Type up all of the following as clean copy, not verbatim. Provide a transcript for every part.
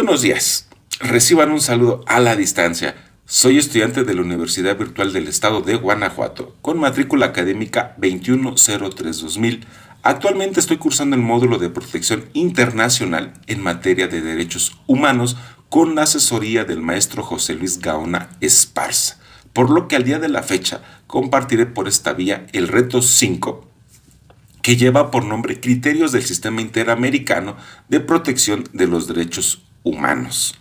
Buenos días. Reciban un saludo a la distancia. Soy estudiante de la Universidad Virtual del Estado de Guanajuato, con matrícula académica 2103-2000. Actualmente estoy cursando el módulo de protección internacional en materia de derechos humanos con la asesoría del maestro José Luis Gaona Esparza, por lo que al día de la fecha compartiré por esta vía el reto 5, que lleva por nombre Criterios del Sistema Interamericano de Protección de los Derechos Humanos.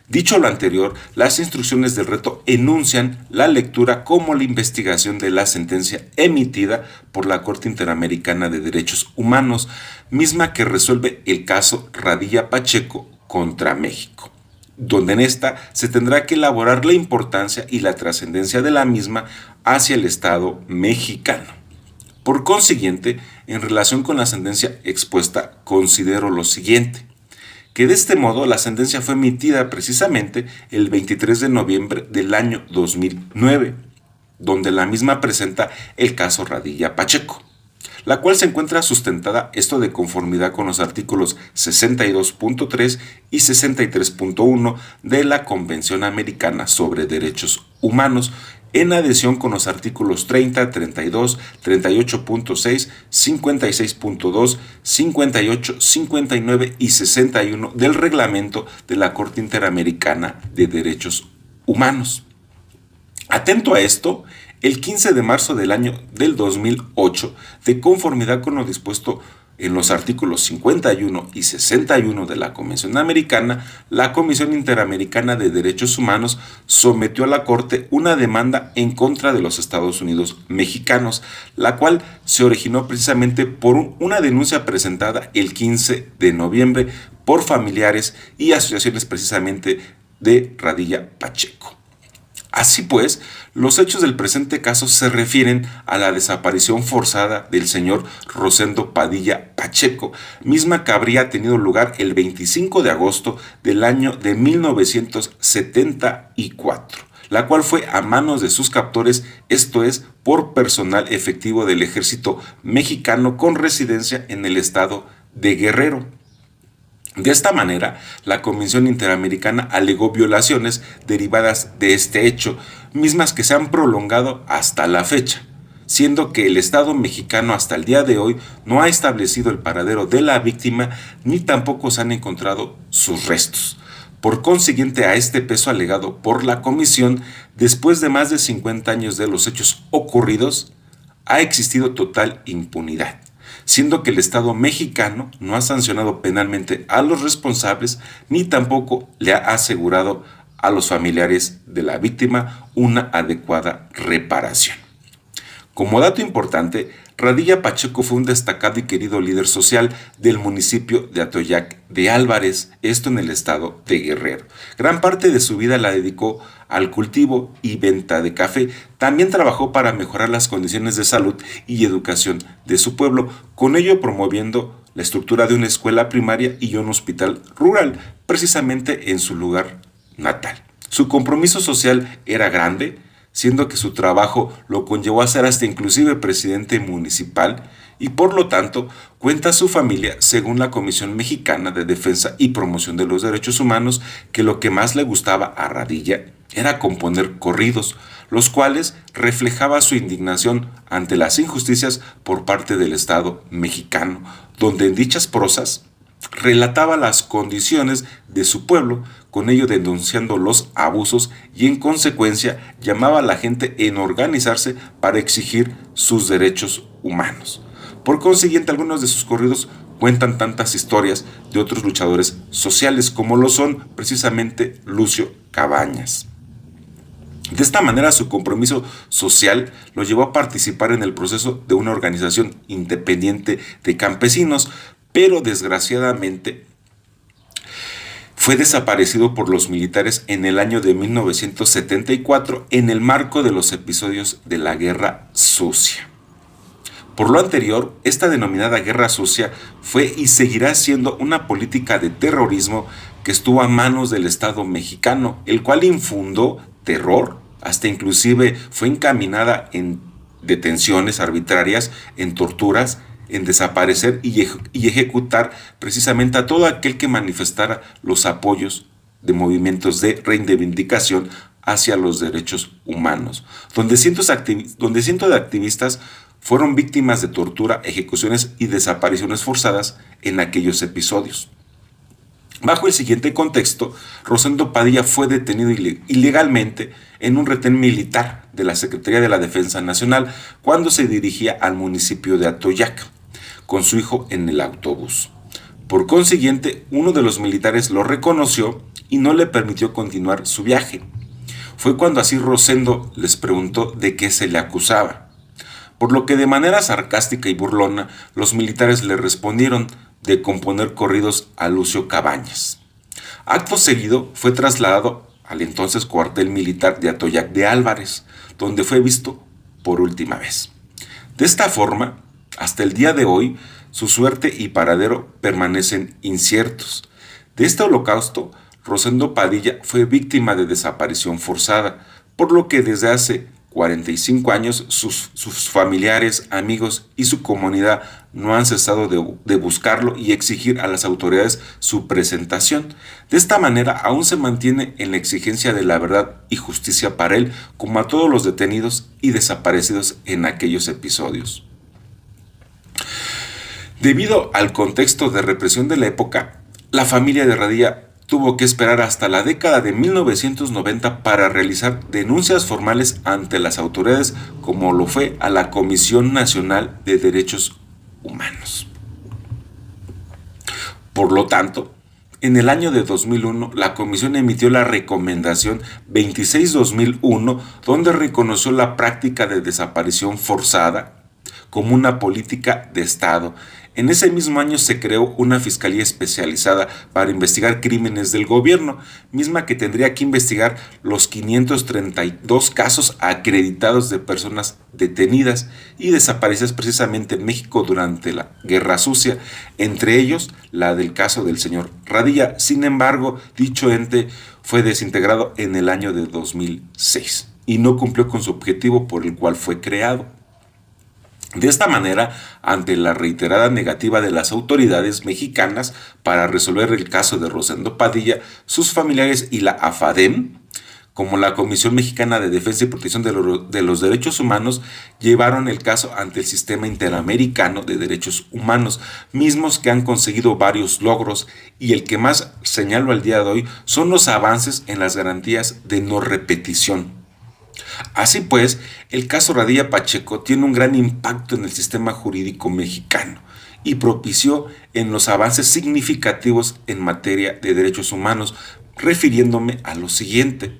Dicho lo anterior, las instrucciones del reto enuncian la lectura como la investigación de la sentencia emitida por la Corte Interamericana de Derechos Humanos, misma que resuelve el caso Radilla Pacheco contra México, donde en esta se tendrá que elaborar la importancia y la trascendencia de la misma hacia el Estado mexicano. Por consiguiente, en relación con la sentencia expuesta, considero lo siguiente: que de este modo la sentencia fue emitida precisamente el 23 de noviembre del año 2009, donde la misma presenta el caso Radilla Pacheco, la cual se encuentra sustentada esto de conformidad con los artículos 62.3 y 63.1 de la Convención Americana sobre Derechos Humanos, en adhesión con los artículos 30, 32, 38.6, 56.2, 58, 59 y 61 del reglamento de la Corte Interamericana de Derechos Humanos. Atento a esto, el 15 de marzo del año del 2008, de conformidad con lo dispuesto en los artículos 51 y 61 de la Convención Americana, la Comisión Interamericana de Derechos Humanos sometió a la Corte una demanda en contra de los Estados Unidos mexicanos, la cual se originó precisamente por una denuncia presentada el 15 de noviembre por familiares y asociaciones precisamente de Radilla Pacheco. Así pues, los hechos del presente caso se refieren a la desaparición forzada del señor Rosendo Padilla Pacheco, misma que habría tenido lugar el 25 de agosto del año de 1974, la cual fue a manos de sus captores, esto es, por personal efectivo del ejército mexicano con residencia en el estado de Guerrero. De esta manera, la Comisión Interamericana alegó violaciones derivadas de este hecho, mismas que se han prolongado hasta la fecha, siendo que el Estado mexicano hasta el día de hoy no ha establecido el paradero de la víctima ni tampoco se han encontrado sus restos. Por consiguiente, a este peso alegado por la Comisión, después de más de 50 años de los hechos ocurridos, ha existido total impunidad, siendo que el Estado mexicano no ha sancionado penalmente a los responsables ni tampoco le ha asegurado a los familiares de la víctima una adecuada reparación. Como dato importante, Radilla Pacheco fue un destacado y querido líder social del municipio de Atoyac de Álvarez, esto en el estado de Guerrero. Gran parte de su vida la dedicó al cultivo y venta de café. También trabajó para mejorar las condiciones de salud y educación de su pueblo, con ello promoviendo la estructura de una escuela primaria y un hospital rural, precisamente en su lugar natal. Su compromiso social era grande, siendo que su trabajo lo conllevó a ser hasta inclusive presidente municipal, y por lo tanto cuenta su familia, según la Comisión Mexicana de Defensa y Promoción de los Derechos Humanos, que lo que más le gustaba a Radilla era componer corridos, los cuales reflejaba su indignación ante las injusticias por parte del Estado mexicano, donde en dichas prosas relataba las condiciones de su pueblo, con ello denunciando los abusos y en consecuencia llamaba a la gente en organizarse para exigir sus derechos humanos. Por consiguiente, algunos de sus corridos cuentan tantas historias de otros luchadores sociales como lo son precisamente Lucio Cabañas. De esta manera, su compromiso social lo llevó a participar en el proceso de una organización independiente de campesinos, pero desgraciadamente fue desaparecido por los militares en el año de 1974 en el marco de los episodios de la Guerra Sucia. Por lo anterior, esta denominada Guerra Sucia fue y seguirá siendo una política de terrorismo que estuvo a manos del Estado mexicano, el cual infundó terror, hasta inclusive fue encaminada en detenciones arbitrarias, en torturas, en desaparecer y ejecutar precisamente a todo aquel que manifestara los apoyos de movimientos de reivindicación hacia los derechos humanos, donde cientos de activistas fueron víctimas de tortura, ejecuciones y desapariciones forzadas en aquellos episodios. Bajo el siguiente contexto, Rosendo Padilla fue detenido ilegalmente en un retén militar de la Secretaría de la Defensa Nacional cuando se dirigía al municipio de Atoyac, con su hijo en el autobús. Por consiguiente, uno de los militares lo reconoció y no le permitió continuar su viaje. Fue cuando así Rosendo les preguntó de qué se le acusaba. Por lo que de manera sarcástica y burlona, los militares le respondieron de componer corridos a Lucio Cabañas. Acto seguido fue trasladado al entonces cuartel militar de Atoyac de Álvarez, donde fue visto por última vez. De esta forma, hasta el día de hoy, su suerte y paradero permanecen inciertos. De este holocausto, Rosendo Padilla fue víctima de desaparición forzada, por lo que desde hace 45 años sus familiares, amigos y su comunidad no han cesado de buscarlo y exigir a las autoridades su presentación. De esta manera aún se mantiene en la exigencia de la verdad y justicia para él, como a todos los detenidos y desaparecidos en aquellos episodios. Debido al contexto de represión de la época, la familia de Radilla tuvo que esperar hasta la década de 1990 para realizar denuncias formales ante las autoridades, como lo fue a la Comisión Nacional de Derechos Humanos. Por lo tanto, en el año de 2001, la Comisión emitió la Recomendación 26-2001, donde reconoció la práctica de desaparición forzada como una política de Estado. En ese mismo año se creó una fiscalía especializada para investigar crímenes del gobierno, misma que tendría que investigar los 532 casos acreditados de personas detenidas y desaparecidas precisamente en México durante la Guerra Sucia, entre ellos la del caso del señor Radilla. Sin embargo, dicho ente fue desintegrado en el año de 2006 y no cumplió con su objetivo por el cual fue creado. De esta manera, ante la reiterada negativa de las autoridades mexicanas para resolver el caso de Rosendo Padilla, sus familiares y la AFADEM, como la Comisión Mexicana de Defensa y Protección de los Derechos Humanos, llevaron el caso ante el Sistema Interamericano de Derechos Humanos, mismos que han conseguido varios logros, y el que más señalo al día de hoy son los avances en las garantías de no repetición. Así pues, el caso Radilla Pacheco tiene un gran impacto en el sistema jurídico mexicano y propició en los avances significativos en materia de derechos humanos, refiriéndome a lo siguiente,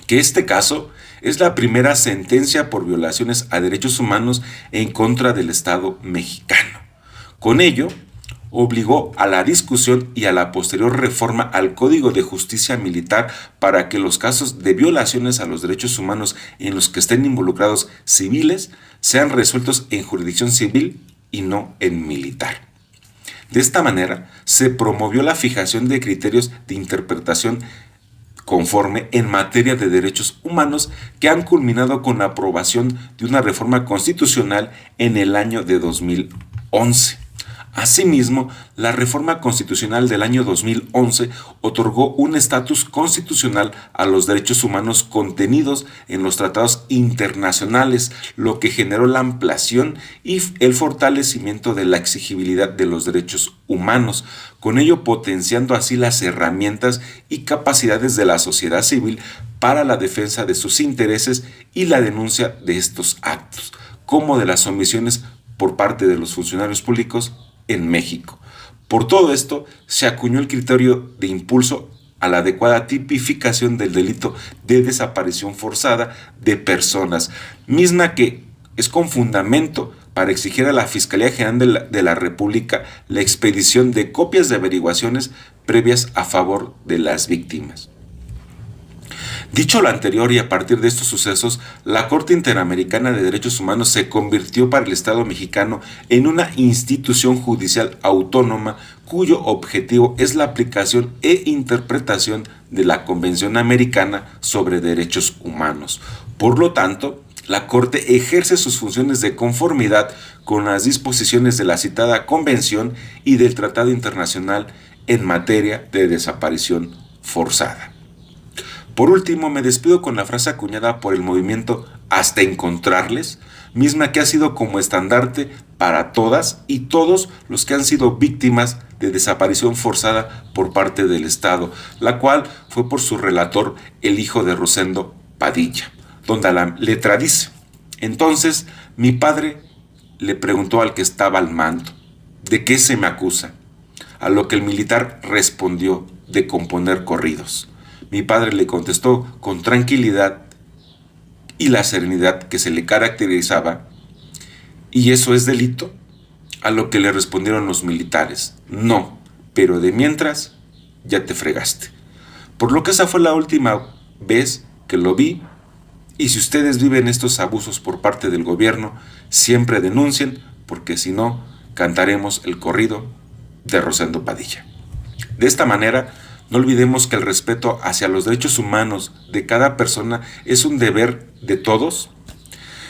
que este caso es la primera sentencia por violaciones a derechos humanos en contra del Estado mexicano. Con ello, obligó a la discusión y a la posterior reforma al Código de Justicia Militar para que los casos de violaciones a los derechos humanos en los que estén involucrados civiles sean resueltos en jurisdicción civil y no en militar. De esta manera, se promovió la fijación de criterios de interpretación conforme en materia de derechos humanos que han culminado con la aprobación de una reforma constitucional en el año de 2011. Asimismo, la reforma constitucional del año 2011 otorgó un estatus constitucional a los derechos humanos contenidos en los tratados internacionales, lo que generó la ampliación y el fortalecimiento de la exigibilidad de los derechos humanos, con ello potenciando así las herramientas y capacidades de la sociedad civil para la defensa de sus intereses y la denuncia de estos actos, como de las omisiones por parte de los funcionarios públicos en México. Por todo esto, se acuñó el criterio de impulso a la adecuada tipificación del delito de desaparición forzada de personas, misma que es con fundamento para exigir a la Fiscalía General de la República la expedición de copias de averiguaciones previas a favor de las víctimas. Dicho lo anterior y a partir de estos sucesos, la Corte Interamericana de Derechos Humanos se convirtió para el Estado mexicano en una institución judicial autónoma cuyo objetivo es la aplicación e interpretación de la Convención Americana sobre Derechos Humanos. Por lo tanto, la Corte ejerce sus funciones de conformidad con las disposiciones de la citada Convención y del Tratado Internacional en materia de desaparición forzada. Por último, me despido con la frase acuñada por el movimiento Hasta Encontrarles, misma que ha sido como estandarte para todas y todos los que han sido víctimas de desaparición forzada por parte del Estado, la cual fue por su relator, el hijo de Rosendo Padilla, donde la letra dice: entonces mi padre le preguntó al que estaba al mando: ¿de qué se me acusa? A lo que el militar respondió: de componer corridos. Mi padre le contestó con tranquilidad y la serenidad que se le caracterizaba: ¿y eso es delito? A lo que le respondieron los militares: no, pero de mientras ya te fregaste. Por lo que esa fue la última vez que lo vi, y si ustedes viven estos abusos por parte del gobierno, siempre denuncien, porque si no, cantaremos el corrido de Rosendo Padilla. De esta manera, no olvidemos que el respeto hacia los derechos humanos de cada persona es un deber de todos,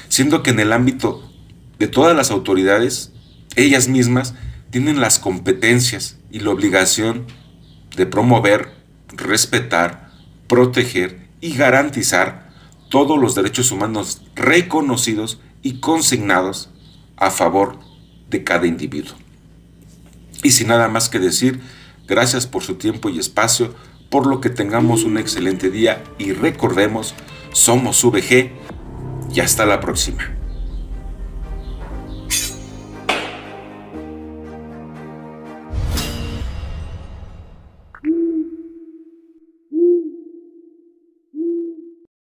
siendo que en el ámbito de todas las autoridades, ellas mismas tienen las competencias y la obligación de promover, respetar, proteger y garantizar todos los derechos humanos reconocidos y consignados a favor de cada individuo. Y sin nada más que decir, gracias por su tiempo y espacio, por lo que tengamos un excelente día y recordemos, somos VG y hasta la próxima.